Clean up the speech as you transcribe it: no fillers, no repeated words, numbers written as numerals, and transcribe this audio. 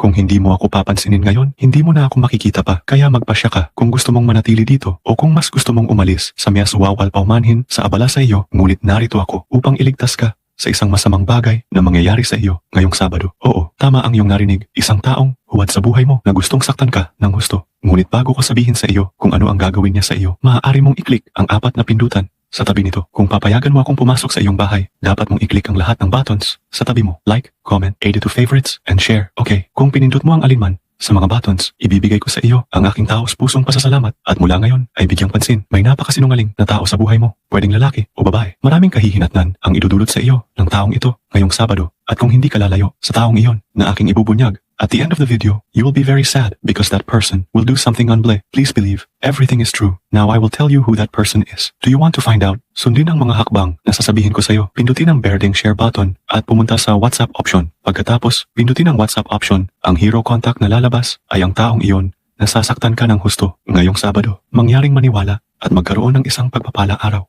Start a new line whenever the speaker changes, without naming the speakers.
Kung hindi mo ako papansinin ngayon, hindi mo na ako makikita pa. Kaya magpasya ka kung gusto mong manatili dito o kung mas gusto mong umalis. Sa miyas wawal paumanhin sa abala sa iyo, ngunit narito ako upang iligtas ka sa isang masamang bagay na mangyayari sa iyo ngayong Sabado. Oo, tama ang iyong narinig. Isang taong huwad sa buhay mo na gustong saktan ka ng gusto. Ngunit bago ko sabihin sa iyo kung ano ang gagawin niya sa iyo, maaari mong i-click ang 4 na pindutan sa tabi nito. Kung papayagan mo akong pumasok sa iyong bahay, dapat mong i-click ang lahat ng buttons sa tabi mo. Like, comment, add to favorites, and share. Okay, kung pinindot mo ang alinman sa mga buttons, ibibigay ko sa iyo ang aking taos pusong pasasalamat at mula ngayon ay bigyang pansin. May napakasinungaling na tao sa buhay mo, pwedeng lalaki o babae. Maraming kahihinatnan ang idudulot sa iyo ng taong ito ngayong Sabado at kung hindi ka lalayo sa taong iyon na aking ibubunyag, at the end of the video, you will be very sad because that person will do something unble. Please believe, everything is true. Now I will tell you who that person is. Do you want to find out? Sundin ang mga hakbang na sasabihin ko sa iyo. Pindutin ang berdeng share button at pumunta sa WhatsApp option. Pagkatapos, pindutin ang WhatsApp option. Ang hero contact na lalabas ay ang taong iyon na sasaktan ka ng husto ngayong Sabado. Mangyaring maniwala at magkaroon ng isang pagpapala araw.